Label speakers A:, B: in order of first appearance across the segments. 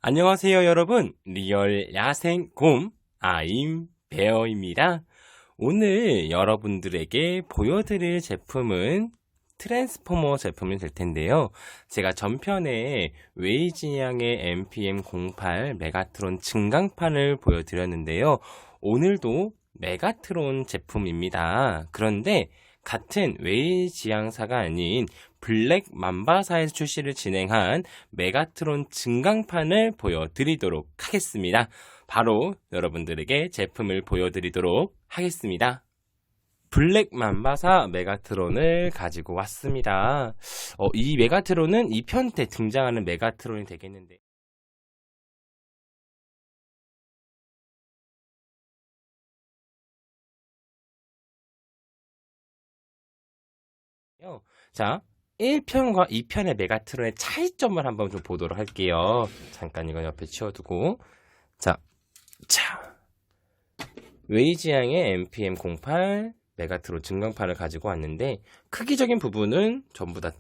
A: 안녕하세요 여러분, 리얼 야생곰 아임 베어입니다. 오늘 여러분들에게 보여드릴 제품은 트랜스포머 제품이 될 텐데요. 제가 전편에 웨이지양의 NPM08 메가트론 증강판을 보여드렸는데요. 오늘도 메가트론 제품입니다. 그런데 같은 웨이지양사가 아닌 블랙 맘바사에서 출시를 진행한 메가트론 증강판을 보여드리도록 하겠습니다. 바로 여러분들에게 제품을 보여드리도록 하겠습니다. 블랙 맘바사 메가트론을 가지고 왔습니다. 이 메가트론은 2편 때 등장하는 메가트론이 되겠는데 자, 1편과 2편의 메가트론의 차이점을 한번 좀 보도록 할게요. 잠깐 이거 옆에 치워두고. 자, 웨이지양의 NPM08 메가트론 증강판을 가지고 왔는데, 크기적인 부분은 전부 둘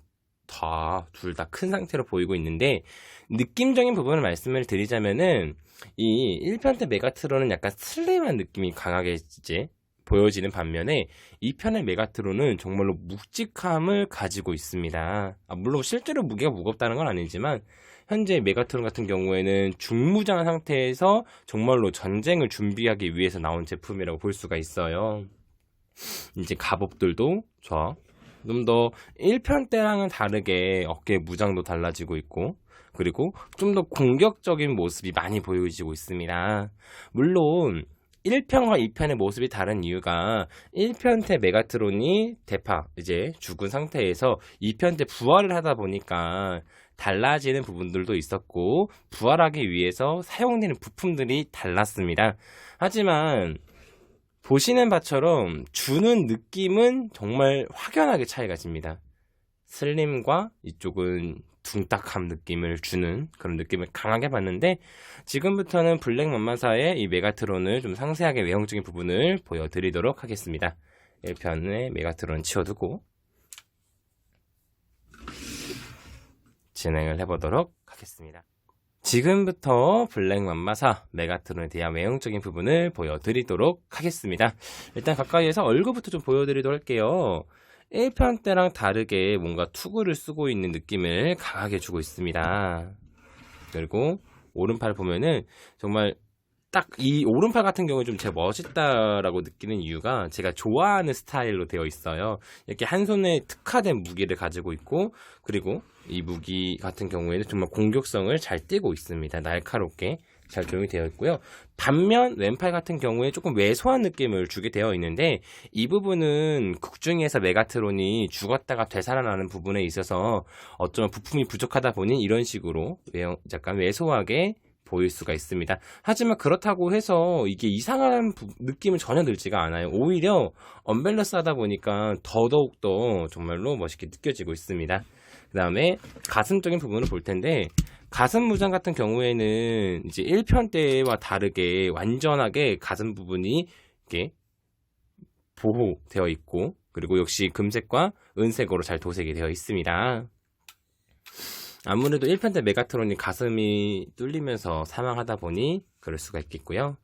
A: 다 큰 상태로 보이고 있는데, 느낌적인 부분을 말씀을 드리자면은, 이 1편 때 메가트론은 약간 슬림한 느낌이 강하게 이제 보여지는 반면에 2편의 메가트론은 정말로 묵직함을 가지고 있습니다. 물론 실제로 무게가 무겁다는 건 아니지만 현재 메가트론 같은 경우에는 중무장한 상태에서 정말로 전쟁을 준비하기 위해서 나온 제품이라고 볼 수가 있어요. 이제 갑옷들도 좀 더 1편 때랑은 다르게 어깨 무장도 달라지고 있고, 그리고 좀 더 공격적인 모습이 많이 보여지고 있습니다. 물론 1편과 2편의 모습이 다른 이유가 1편 때 메가트론이 이제 죽은 상태에서 2편 때 부활을 하다 보니까 달라지는 부분들도 있었고, 부활하기 위해서 사용되는 부품들이 달랐습니다. 하지만 보시는 바처럼 주는 느낌은 정말 확연하게 차이가 집니다. 슬림과 이쪽은 둥딱함 느낌을 주는 그런 느낌을 강하게 받는데, 지금부터는 블랙 맘마사의 이 메가트론을 좀 상세하게 외형적인 부분을 보여드리도록 하겠습니다. 1편의 메가트론 치워두고 진행을 해보도록 하겠습니다. 지금부터 블랙 맘마사 메가트론에 대한 외형적인 부분을 보여드리도록 하겠습니다. 일단 가까이에서 얼굴부터 좀 보여드리도록 할게요. 1편 때랑 다르게 뭔가 투구를 쓰고 있는 느낌을 강하게 주고 있습니다. 그리고 오른팔 보면은 정말 딱 이 오른팔 같은 경우는 좀 제가 멋있다라고 느끼는 이유가 제가 좋아하는 스타일로 되어 있어요. 이렇게 한 손에 특화된 무기를 가지고 있고, 그리고 이 무기 같은 경우에는 정말 공격성을 잘 띠고 있습니다. 날카롭게 잘 조용히 되어 있고요. 반면 왼팔 같은 경우에 조금 왜소한 느낌을 주게 되어 있는데, 이 부분은 극중에서 메가트론이 죽었다가 되살아나는 부분에 있어서 어쩌면 부품이 부족하다 보니 이런 식으로 약간 왜소하게 보일 수가 있습니다. 하지만 그렇다고 해서 이게 이상한 느낌은 전혀 들지가 않아요. 오히려 언밸런스하다 보니까 더더욱더 정말로 멋있게 느껴지고 있습니다. 그 다음에 가슴적인 부분을 볼 텐데, 가슴 무장 같은 경우에는 이제 1편 때와 다르게 완전하게 가슴 부분이 이렇게 보호되어 있고, 그리고 역시 금색과 은색으로 잘 도색이 되어 있습니다. 아무래도 1편 때 메가트론이 가슴이 뚫리면서 사망하다 보니 그럴 수가 있겠고요.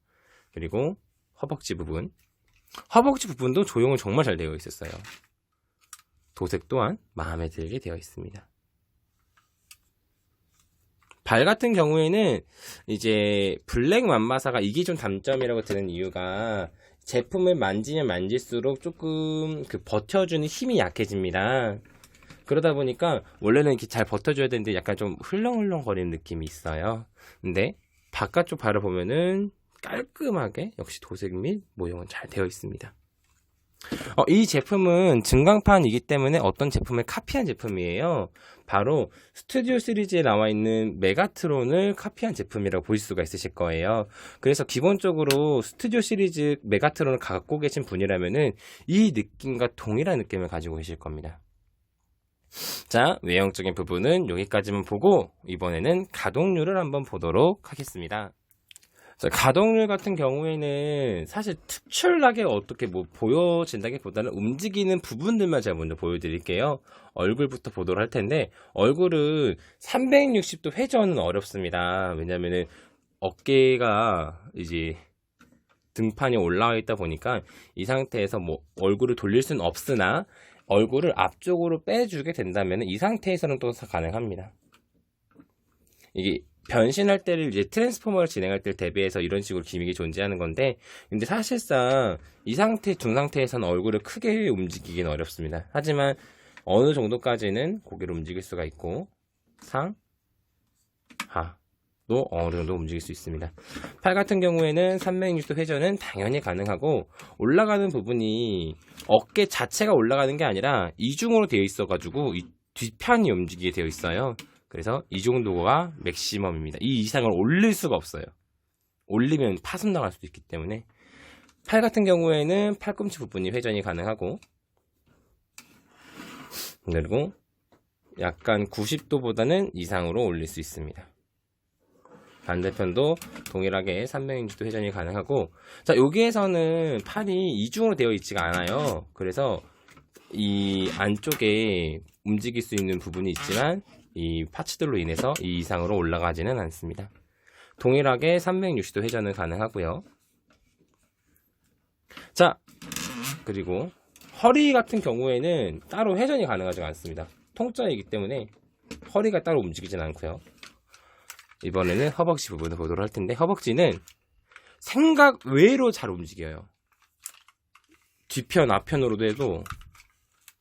A: 그리고 허벅지 부분도 조형은 정말 잘 되어 있었어요. 도색 또한 마음에 들게 되어 있습니다. 발 같은 경우에는 이제 블랙 맘마사가 이게 좀 단점이라고 드는 이유가 제품을 만지면 만질수록 조금 버텨주는 힘이 약해집니다. 그러다 보니까 원래는 이렇게 잘 버텨줘야 되는데 약간 좀 흘렁흘렁 거리는 느낌이 있어요. 근데 바깥쪽 발을 보면은 깔끔하게 역시 도색 및 모형은 잘 되어 있습니다. 이 제품은 증강판이기 때문에 어떤 제품을 카피한 제품이에요. 바로 스튜디오 시리즈에 나와 있는 메가트론을 카피한 제품이라고 볼 수가 있으실 거예요. 그래서 기본적으로 스튜디오 시리즈 메가트론을 갖고 계신 분이라면은 이 느낌과 동일한 느낌을 가지고 계실 겁니다. 자, 외형적인 부분은 여기까지만 보고 이번에는 가동률을 한번 보도록 하겠습니다. 자, 가동률 같은 경우에는 사실 특출나게 어떻게 뭐 보여진다기보다는 움직이는 부분들만 제가 먼저 보여드릴게요. 얼굴부터 보도록 할 텐데, 얼굴은 360도 회전은 어렵습니다. 왜냐면은 어깨가 이제 등판이 올라와 있다 보니까 이 상태에서 뭐 얼굴을 돌릴 수는 없으나 얼굴을 앞쪽으로 빼주게 된다면 이 상태에서는 또 가능합니다. 이게 변신할 때를 이제 트랜스포머를 진행할 때를 대비해서 이런 식으로 기믹이 존재하는 건데, 근데 사실상 이 상태, 둔 상태에서는 얼굴을 크게 움직이긴 어렵습니다. 하지만 어느 정도까지는 고개를 움직일 수가 있고, 상, 하도 어느 정도 움직일 수 있습니다. 팔 같은 경우에는 360도 회전은 당연히 가능하고, 올라가는 부분이 어깨 자체가 올라가는 게 아니라 이중으로 되어 있어가지고 이 뒷편이 움직이게 되어 있어요. 그래서 이 정도가 맥시멈입니다. 이 이상을 올릴 수가 없어요. 올리면 파손 나갈 수도 있기 때문에. 팔 같은 경우에는 팔꿈치 부분이 회전이 가능하고, 그리고 약간 90도보다는 이상으로 올릴 수 있습니다. 반대편도 동일하게 360도 회전이 가능하고, 자, 여기에서는 팔이 이중으로 되어 있지가 않아요. 그래서 이 안쪽에 움직일 수 있는 부분이 있지만 이 파츠들로 인해서 이 이상으로 올라가지는 않습니다. 동일하게 360도 회전은 가능하고요. 자, 그리고 허리 같은 경우에는 따로 회전이 가능하지 않습니다. 통짜이기 때문에 허리가 따로 움직이진 않고요. 이번에는 허벅지 부분을 보도록 할 텐데, 허벅지는 생각 외로 잘 움직여요. 뒤편, 앞편으로도 해도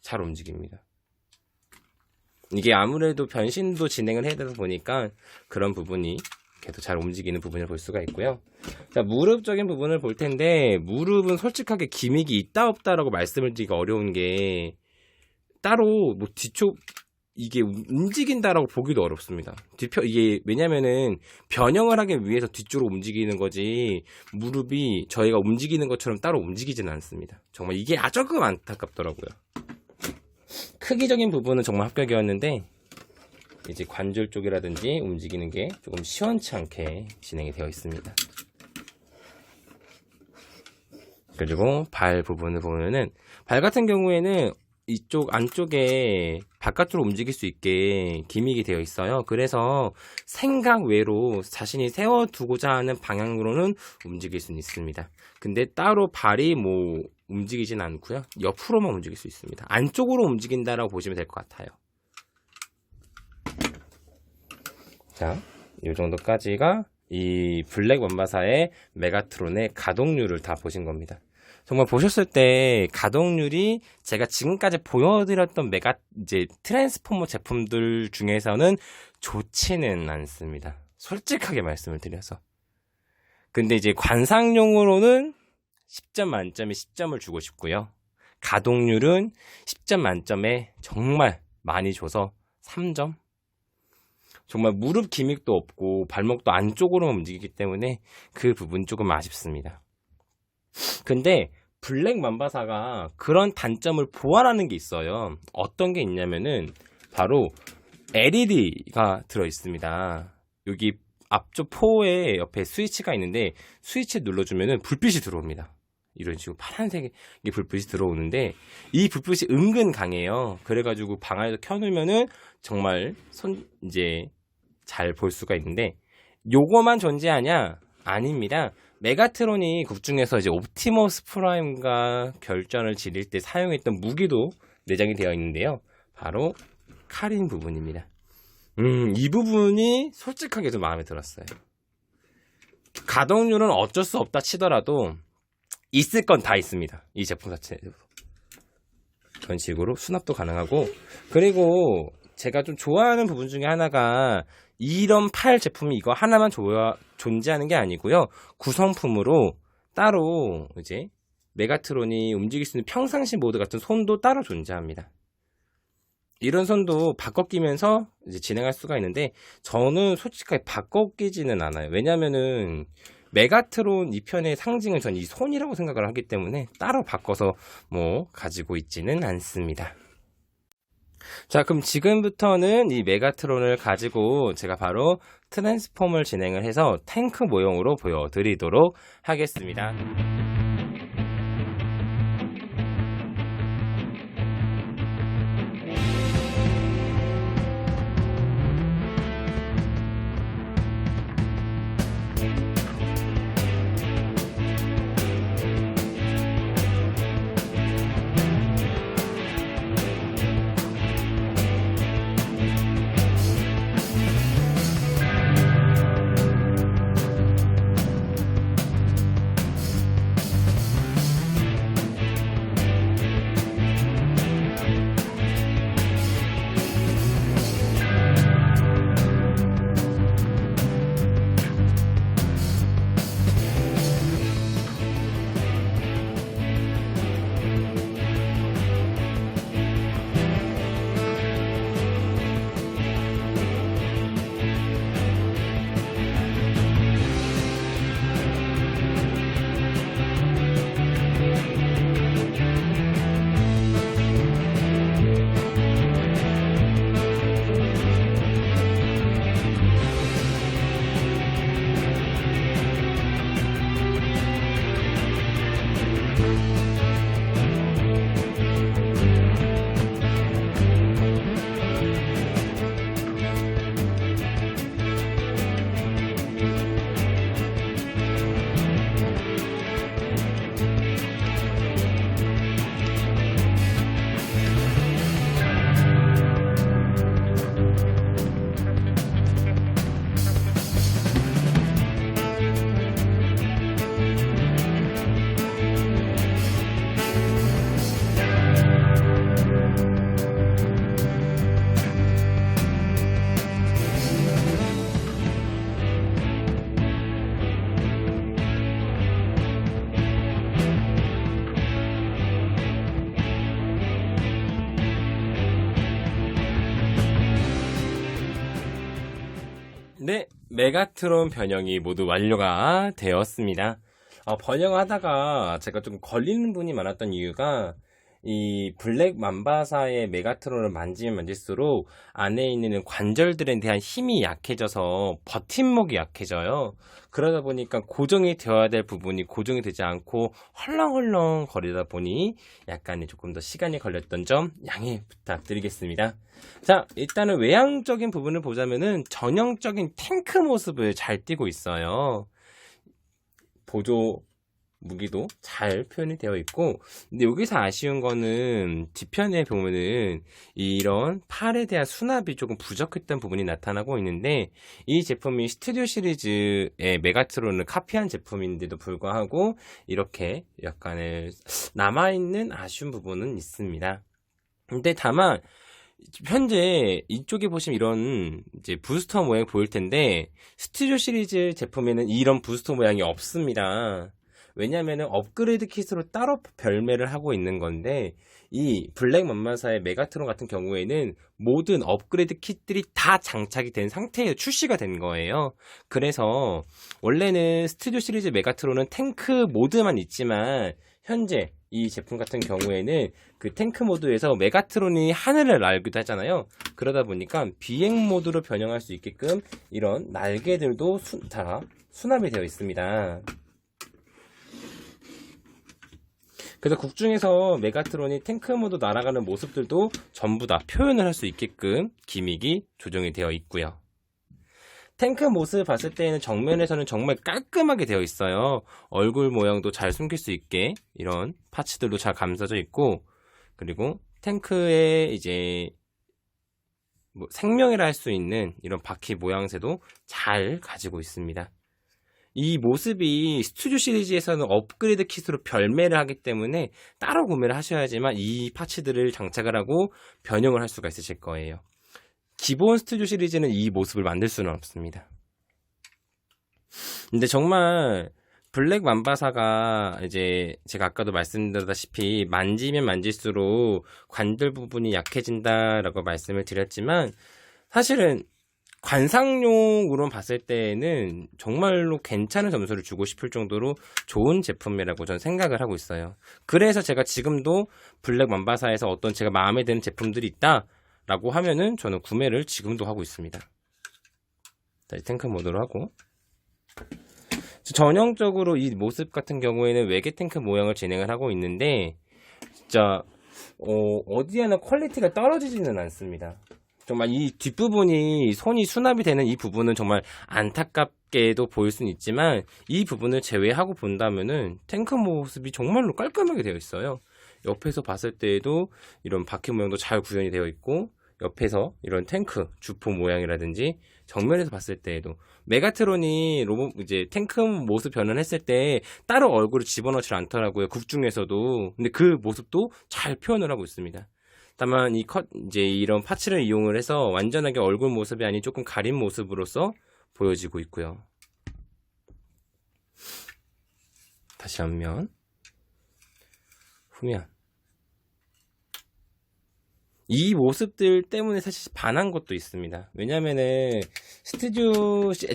A: 잘 움직입니다. 이게 아무래도 변신도 진행을 해야 되다 보니까 그런 부분이 계속 잘 움직이는 부분을 볼 수가 있고요. 자, 무릎적인 부분을 볼 텐데, 무릎은 솔직하게 기믹이 있다 없다라고 말씀을 드리기가 어려운 게, 따로 뭐 뒤쪽 이게 움직인다라고 보기도 어렵습니다. 이게 왜냐면은 변형을 하기 위해서 뒤쪽으로 움직이는 거지, 무릎이 저희가 움직이는 것처럼 따로 움직이지는 않습니다. 정말 이게 조금 안타깝더라고요. 크기적인 부분은 정말 합격이었는데, 이제 관절 쪽이라든지 움직이는 게 조금 시원치 않게 진행이 되어 있습니다. 그리고 발 부분을 보면은, 발 같은 경우에는 이쪽 안쪽에 바깥으로 움직일 수 있게 기믹이 되어 있어요. 그래서 생각 외로 자신이 세워두고자 하는 방향으로는 움직일 수는 있습니다. 근데 따로 발이 뭐 움직이진 않고요. 옆으로만 움직일 수 있습니다. 안쪽으로 움직인다라고 보시면 될 것 같아요. 자, 이 정도까지가 이 블랙 원바사의 메가트론의 가동률을 다 보신 겁니다. 정말 보셨을 때 가동률이 제가 지금까지 보여드렸던 이제 트랜스포머 제품들 중에서는 좋지는 않습니다. 솔직하게 말씀을 드려서. 근데 이제 관상용으로는 10점 만점에 10점을 주고 싶고요. 가동률은 10점 만점에 정말 많이 줘서 3점? 정말 무릎 기믹도 없고 발목도 안쪽으로만 움직이기 때문에 그 부분 조금 아쉽습니다. 근데 블랙 맘바사가 그런 단점을 보완하는 게 있어요. 어떤 게 있냐면은 바로 LED가 들어있습니다. 여기 앞쪽 포의 옆에 스위치가 있는데, 스위치 눌러주면은 불빛이 들어옵니다. 이런 식으로 파란색의 불빛이 들어오는데, 이 불빛이 은근 강해요. 그래가지고 방 안에서 켜놓으면은 정말 이제 잘 볼 수가 있는데, 요거만 존재하냐? 아닙니다. 메가트론이 극중에서 이제 옵티머스 프라임과 결전을 지릴 때 사용했던 무기도 내장이 되어 있는데요. 바로 칼인 부분입니다. 이 부분이 솔직하게 좀 마음에 들었어요. 가동률은 어쩔 수 없다 치더라도 있을 건 다 있습니다. 이 제품 자체에도. 그런 식으로 수납도 가능하고, 그리고 제가 좀 좋아하는 부분 중에 하나가 이런 팔 제품이 이거 하나만 존재하는 게 아니고요. 구성품으로 따로 이제 메가트론이 움직일 수 있는 평상시 모드 같은 손도 따로 존재합니다. 이런 손도 바꿔 끼면서 이제 진행할 수가 있는데, 저는 솔직하게 바꿔 끼지는 않아요. 왜냐면은 메가트론 2편의 상징은 전 이 손이라고 생각을 하기 때문에 따로 바꿔서 뭐 가지고 있지는 않습니다. 자, 그럼 지금부터는 이 메가트론을 가지고 제가 바로 트랜스폼을 진행을 해서 탱크 모형으로 보여드리도록 하겠습니다. 네, 메가트론 변형이 모두 완료가 되었습니다. 번영하다가 제가 좀 걸리는 분이 많았던 이유가 이 블랙 맘바사의 메가트론을 만지면 만질수록 안에 있는 관절들에 대한 힘이 약해져서 버팀목이 약해져요. 그러다 보니까 고정이 되어야 될 부분이 고정이 되지 않고 헐렁헐렁 거리다 보니 약간 조금 더 시간이 걸렸던 점 양해 부탁드리겠습니다. 자, 일단은 외향적인 부분을 보자면은 전형적인 탱크 모습을 잘 띠고 있어요. 보조 무기도 잘 표현이 되어 있고, 근데 여기서 아쉬운 거는 뒤편에 보면은 이런 팔에 대한 수납이 조금 부족했던 부분이 나타나고 있는데, 이 제품이 스튜디오 시리즈의 메가트론을 카피한 제품인데도 불구하고 이렇게 약간의 남아있는 아쉬운 부분은 있습니다. 근데 다만 현재 이쪽에 보시면 이런 이제 부스터 모양이 보일 텐데, 스튜디오 시리즈 제품에는 이런 부스터 모양이 없습니다. 왜냐면은 업그레이드 킷으로 따로 별매를 하고 있는 건데, 이 블랙 맘마사의 메가트론 같은 경우에는 모든 업그레이드 킷들이 다 장착이 된 상태에 출시가 된 거예요. 그래서 원래는 스튜디오 시리즈 메가트론은 탱크 모드만 있지만, 현재 이 제품 같은 경우에는 그 탱크 모드에서 메가트론이 하늘을 날기도 하잖아요. 그러다 보니까 비행 모드로 변형할 수 있게끔 이런 날개들도 다 수납이 되어 있습니다. 그래서 국중에서 메가트론이 탱크 모드 날아가는 모습들도 전부 다 표현을 할 수 있게끔 기믹이 조정이 되어 있고요. 탱크 모습을 봤을 때에는 정면에서는 정말 깔끔하게 되어 있어요. 얼굴 모양도 잘 숨길 수 있게 이런 파츠들도 잘 감싸져 있고, 그리고 탱크에 이제 뭐 생명이라 할 수 있는 이런 바퀴 모양새도 잘 가지고 있습니다. 이 모습이 스튜디오 시리즈에서는 업그레이드 킷으로 별매를 하기 때문에 따로 구매를 하셔야지만 이 파츠들을 장착을 하고 변형을 할 수가 있으실 거예요. 기본 스튜디오 시리즈는 이 모습을 만들 수는 없습니다. 근데 정말 블랙 맘바사가 이제 제가 아까도 말씀드렸다시피 만지면 만질수록 관절 부분이 약해진다라고 말씀을 드렸지만, 사실은 관상용으로 봤을 때는 정말로 괜찮은 점수를 주고 싶을 정도로 좋은 제품이라고 저는 생각을 하고 있어요. 그래서 제가 지금도 블랙 맘바사에서 어떤 제가 마음에 드는 제품들이 있다 라고 하면은 저는 구매를 지금도 하고 있습니다. 다시 탱크 모드로 하고, 전형적으로 이 모습 같은 경우에는 외계 탱크 모양을 진행을 하고 있는데 진짜 어디 하나 퀄리티가 떨어지지는 않습니다. 정말 이 뒷부분이 손이 수납이 되는 이 부분은 정말 안타깝게도 보일 수는 있지만, 이 부분을 제외하고 본다면은 탱크 모습이 정말로 깔끔하게 되어 있어요. 옆에서 봤을 때에도 이런 바퀴 모양도 잘 구현이 되어 있고, 옆에서 이런 탱크 주포 모양이라든지 정면에서 봤을 때에도 메가트론이 로봇 이제 탱크 모습 변환했을 때 따로 얼굴을 집어넣지 않더라고요. 극 중에서도. 근데 그 모습도 잘 표현을 하고 있습니다. 다만 이제 이런 파츠를 이용을 해서 완전하게 얼굴 모습이 아닌 조금 가린 모습으로서 보여지고 있고요. 다시 앞면, 후면. 이 모습들 때문에 사실 반한 것도 있습니다. 왜냐면은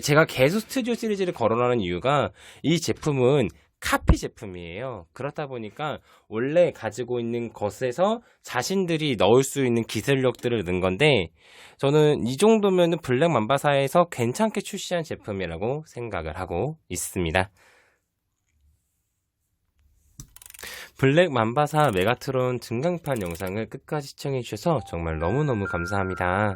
A: 제가 계속 스튜디오 시리즈를 거론하는 이유가, 이 제품은 카피 제품이에요. 그렇다 보니까 원래 가지고 있는 것에서 자신들이 넣을 수 있는 기술력들을 넣은 건데, 저는 이 정도면은 블랙 맘바사에서 괜찮게 출시한 제품이라고 생각을 하고 있습니다. 블랙 맘바사 메가트론 증강판 영상을 끝까지 시청해주셔서 정말 너무너무 감사합니다.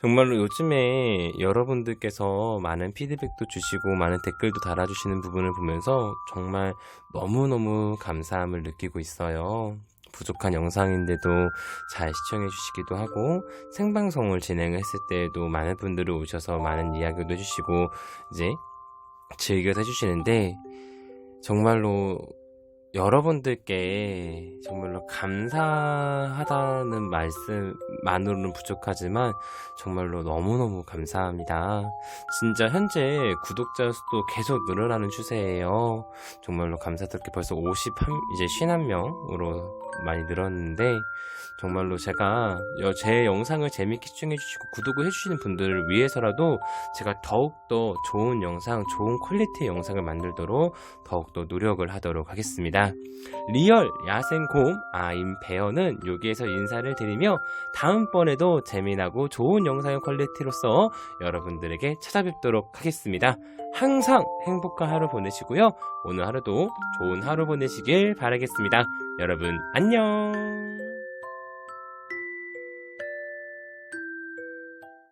A: 정말로 요즘에 여러분들께서 많은 피드백도 주시고 많은 댓글도 달아주시는 부분을 보면서 정말 너무너무 감사함을 느끼고 있어요. 부족한 영상인데도 잘 시청해 주시기도 하고, 생방송을 진행을 했을 때에도 많은 분들이 오셔서 많은 이야기도 해주시고 이제 즐겨서 해주시는데, 정말로 여러분들께 정말로 감사하다는 말씀만으로는 부족하지만 정말로 너무너무 감사합니다. 진짜 현재 구독자 수도 계속 늘어나는 추세예요. 정말로 감사드럽게 벌써 이제 51명으로 많이 늘었는데, 정말로 제가 제 영상을 재밌게 시청해주시고 구독을 해주시는 분들을 위해서라도 제가 더욱더 좋은 영상, 좋은 퀄리티의 영상을 만들도록 더욱더 노력을 하도록 하겠습니다. 리얼 야생곰 임배어는 여기에서 인사를 드리며, 다음번에도 재미나고 좋은 영상의 퀄리티로서 여러분들에게 찾아뵙도록 하겠습니다. 항상 행복한 하루 보내시고요. 오늘 하루도 좋은 하루 보내시길 바라겠습니다. 여러분 안녕.